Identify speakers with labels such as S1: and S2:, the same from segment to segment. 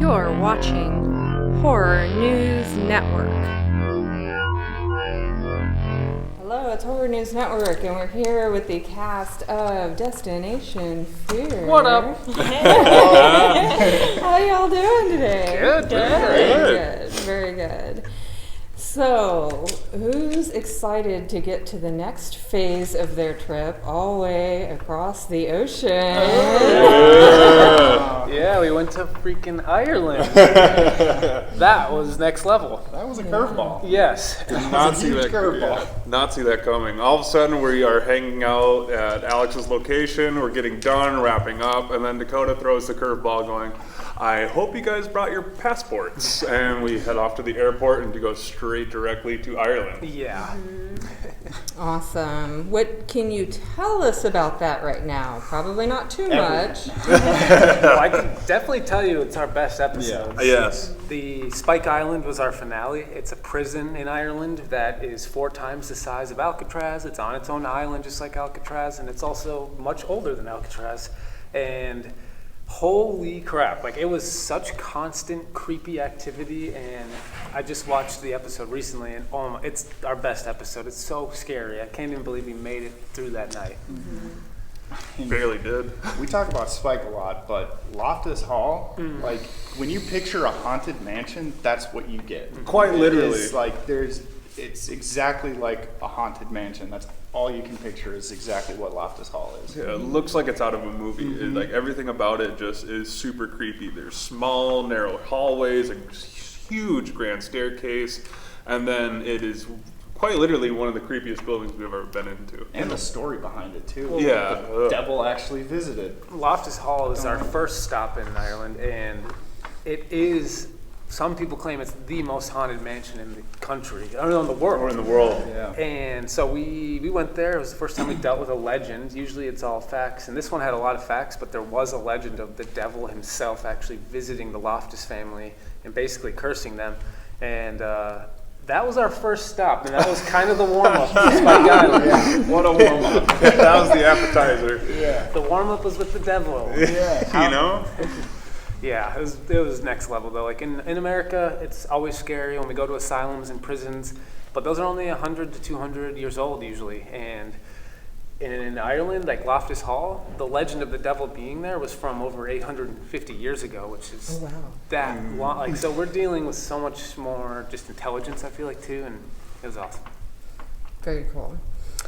S1: You're watching Horror News Network. Hello, it's Horror News Network, and we're here with the cast of Destination Fear.
S2: What up?
S1: How y'all doing today?
S2: Good.
S1: Very good. So, who's excited to get to the next phase of their trip all the way across the ocean?
S2: Yeah, we went to freaking Ireland. That was next level.
S3: That was a curveball.
S2: Yes.
S3: Did not see that curveball.
S4: Yeah, not see that coming. All of a sudden, we are hanging out at Alex's location. We're getting done, wrapping up, and then Dakota throws the curveball, going, "I hope you guys brought your passports." And we head off to the airport and to go straight directly to Ireland.
S2: Yeah.
S1: Awesome. What can you tell us about that right now? Probably not too much.
S2: Well, I can definitely tell you it's our best episode.
S4: Yes.
S2: The Spike Island was our finale. It's a prison in Ireland that is 4 times the size of Alcatraz. It's on its own island just like Alcatraz, and it's also much older than Alcatraz. And holy crap, like it was such constant creepy activity, and I just watched the episode recently, and it's our best episode. It's so scary. I can't even believe we made it through that night.
S4: Barely did.
S3: We talk about Spike a lot, but Loftus Hall, like when you picture a haunted mansion, that's what you get.
S4: Quite literally.
S3: It's like it's exactly like a haunted mansion. That's all you can picture is exactly what Loftus Hall is.
S4: Yeah, it looks like it's out of a movie. Like everything about it just is super creepy. There's small, narrow hallways, a huge grand staircase, and then it is quite literally one of the creepiest buildings we've ever been into.
S3: And the story behind it too.
S4: Yeah.
S3: The devil actually visited.
S2: Loftus Hall is our first stop in Ireland, and it is, some people claim it's the most haunted mansion in the country, or in the world.
S4: Or in the world.
S3: Yeah.
S2: And so we went there. It was the first time we dealt with a legend. Usually it's all facts, and this one had a lot of facts, but there was a legend of the devil himself actually visiting the Loftus family and basically cursing them. And that was our first stop, and that was kind of the warm-up to Spike Island.
S3: Yeah. What a warm-up.
S4: That was the appetizer.
S3: Yeah.
S2: The warm-up was with the devil.
S3: Yeah.
S4: You know?
S2: Yeah, it was next level though. Like in America, it's always scary when we go to asylums and prisons, but those are only 100 to 200 years old usually. And in Ireland, like Loftus Hall, the legend of the devil being there was from over 850 years ago, which is that long. Like, so we're dealing with so much more just intelligence, I feel like, too, and it was awesome.
S1: Very cool.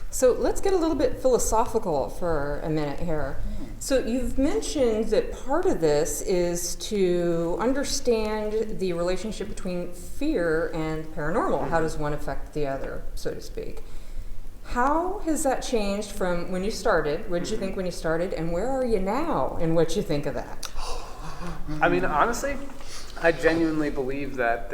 S1: So let's get a little bit philosophical for a minute here. So you've mentioned that part of this is to understand the relationship between fear and paranormal. How does one affect the other, so to speak? How has that changed from when you started? What did you think when you started? And where are you now and what you think of that?
S2: I mean, honestly, I genuinely believe that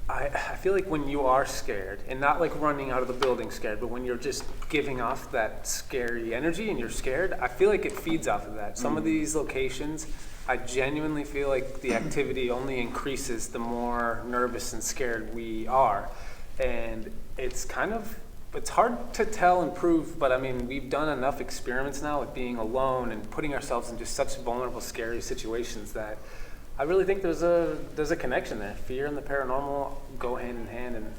S2: I feel like when you are scared, and not like running out of the building scared, but when you're just giving off that scary energy and you're scared, I feel like it feeds off of that. Some of these locations, I genuinely feel like the activity only increases the more nervous and scared we are. And it's hard to tell and prove, but I mean, we've done enough experiments now with being alone and putting ourselves in just such vulnerable, scary situations that I really think there's a connection there. Fear and the paranormal go hand in hand, and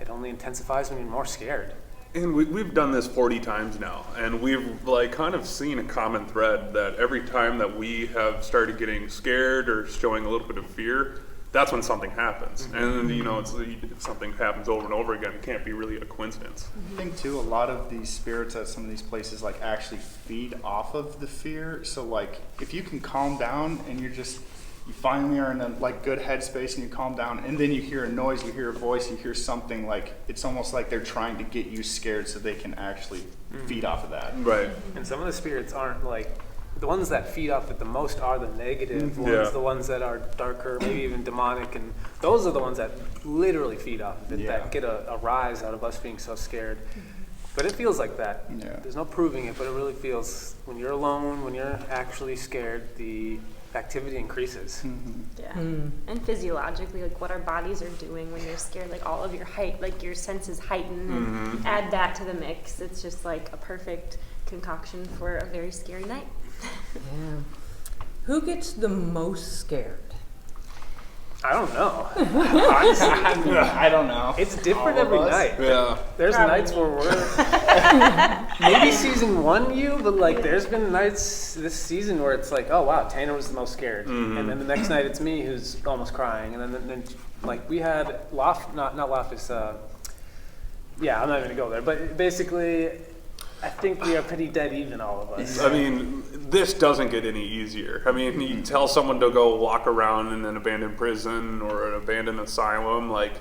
S2: it only intensifies when you're more scared.
S4: And we've done this 40 times now, and we've like kind of seen a common thread that every time that we have started getting scared or showing a little bit of fear, that's when something happens. And you know, if something happens over and over again, it can't be really a coincidence.
S3: I think too, a lot of these spirits at some of these places like actually feed off of the fear. So like if you can calm down and you finally are in a like good headspace and you calm down, and then you hear a noise, you hear a voice, you hear something, like it's almost like they're trying to get you scared so they can actually feed off of that.
S4: Right.
S2: And some of the spirits aren't like, the ones that feed off it the most are the negative ones,
S4: Yeah.
S2: the ones that are darker, maybe even demonic, and those are the ones that literally feed off of it,
S3: Yeah.
S2: that get a rise out of us being so scared. But it feels like that.
S3: Yeah.
S2: There's no proving it, but it really feels, when you're alone, when you're actually scared, the activity increases.
S5: Yeah. And physiologically, like what our bodies are doing when you're scared, like all of your like your senses heighten, and add that to the mix. It's just like a perfect concoction for a very scary night.
S1: Yeah. Who gets the most scared?
S2: I don't know. Honestly,
S3: I don't know.
S2: it's different
S3: All of
S2: every
S3: us?
S2: night.
S4: Yeah.
S2: There's
S5: Probably
S2: nights where we're maybe season 1 you, but like there's been nights this season where it's like, oh wow, Tanner was the most scared, and then the next night it's me who's almost crying, and then like we had not Loftus. Yeah, I'm not even gonna go there, but basically, I think we are pretty dead even, all of us.
S4: I mean, this doesn't get any easier. I mean, you tell someone to go walk around in an abandoned prison or an abandoned asylum, like,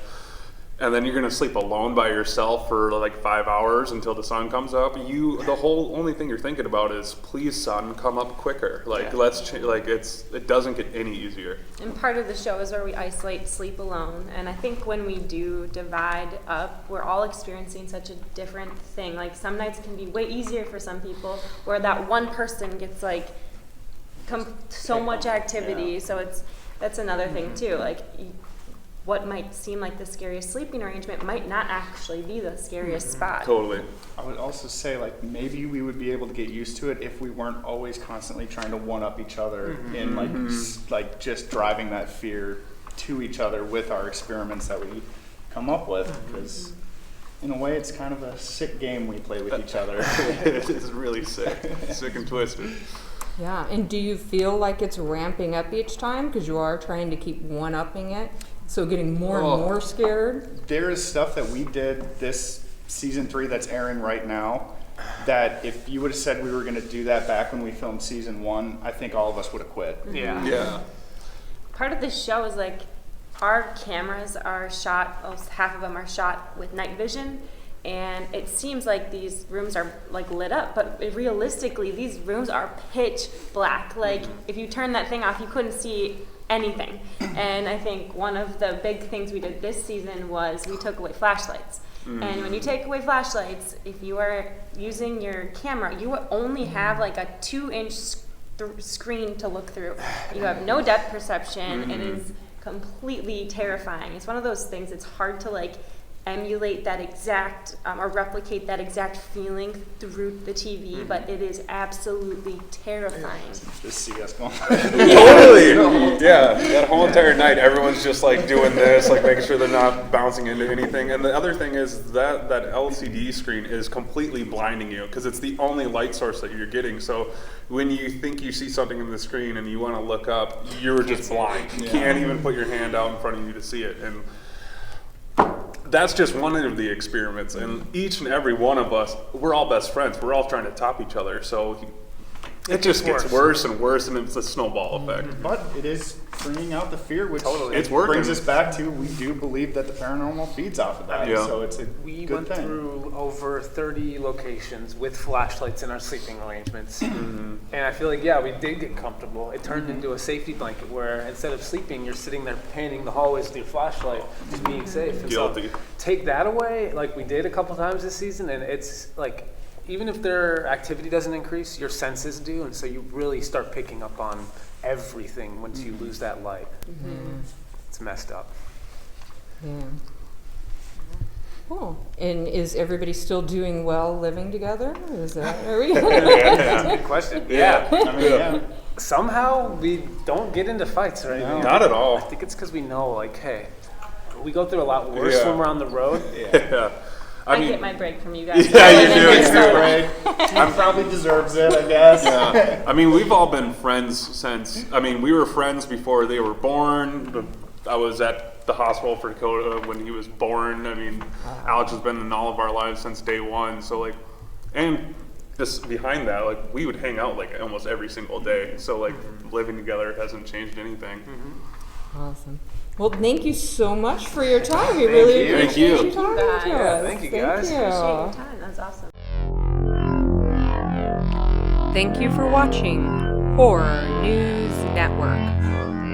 S4: and then you're gonna sleep alone by yourself for like 5 hours until the sun comes up. The only thing you're thinking about is, please, sun, come up quicker. Like,
S2: Yeah.
S4: let's like it doesn't get any easier.
S5: And part of the show is where we isolate sleep alone. And I think when we do divide up, we're all experiencing such a different thing. Like some nights can be way easier for some people, where that one person gets like so much activity. So that's another thing too. Like what might seem like the scariest sleeping arrangement might not actually be the scariest spot.
S4: Totally.
S3: I would also say, like, maybe we would be able to get used to it if we weren't always constantly trying to one-up each other in, like, like just driving that fear to each other with our experiments that we come up with. Because, in a way, it's kind of a sick game we play with each other.
S4: It is really sick and twisted.
S1: Yeah, and do you feel like it's ramping up each time because you are trying to keep one-upping it? So getting more and more scared?
S3: There is stuff that we did this season 3 that's airing right now that if you would have said we were going to do that back when we filmed season 1, I think all of us would have quit.
S2: Yeah.
S4: Yeah.
S5: Part of this show is like our cameras are shot, almost half of them are shot with night vision, and it seems like these rooms are like lit up, but realistically these rooms are pitch black. Like if you turn that thing off, you couldn't see anything. And I think one of the big things we did this season was we took away flashlights. And when you take away flashlights, if you are using your camera, you only have like a 2-inch screen to look through. You have no depth perception. It is completely terrifying. It's one of those things, it's hard to like emulate that exact or replicate that exact feeling through the TV, but it is absolutely terrifying.
S3: Just see us going.
S4: Totally. Yeah. That whole entire night, everyone's just like doing this, like making sure they're not bouncing into anything. And the other thing is that LCD screen is completely blinding you because it's the only light source that you're getting. So when you think you see something in the screen and you want to look up, you're just blind. You can't even put your hand out in front of you to see it. And that's just one of the experiments, and each and every one of us, we're all best friends. We're all trying to top each other, so it just gets worse and worse, and it's a snowball effect.
S3: But it is bringing out the fear, which
S4: It's working.
S3: brings us back to we do believe that the paranormal feeds off of that.
S4: Yeah.
S3: So it's a
S2: We
S3: good
S2: went
S3: thing.
S2: through over 30 locations with flashlights in our sleeping arrangements. And I feel like, yeah, we did get comfortable. It turned into a safety blanket where instead of sleeping, you're sitting there panning the hallways with your flashlight, just being safe. And so
S4: Guilty.
S2: take that away, like we did a couple times this season, and it's like, even if their activity doesn't increase, your senses do, and so you really start picking up on everything once you lose that light. It's messed up.
S1: Yeah. Cool. And is everybody still doing well living together? Is that, are we?
S2: That's a good question. Yeah.
S3: I mean, yeah.
S2: Somehow we don't get into fights or anything.
S4: Not at all.
S2: I think it's because we know, like, hey, we go through a lot worse
S4: Yeah.
S2: when we're on the road.
S4: Yeah.
S5: I
S4: mean,
S5: get my break from you guys.
S4: Yeah, you do,
S5: It's
S4: you
S5: so
S4: do.
S5: much.
S3: He probably deserves it, I guess.
S4: yeah. I mean, we've all been friends since. I mean, we were friends before they were born. I was at the hospital for Dakota when he was born. I mean, Alex has been in all of our lives since day one. So like, and this behind that, like we would hang out like almost every single day. So like, living together hasn't changed anything.
S1: Awesome. Well, thank you so much for your time. We really
S2: you.
S1: appreciate
S4: Thank
S1: you
S4: you.
S1: talking
S5: Thank
S1: to
S5: you
S1: us.
S2: Thank you, guys.
S5: Appreciate your time. That was awesome.
S6: Thank you for watching Horror News Network.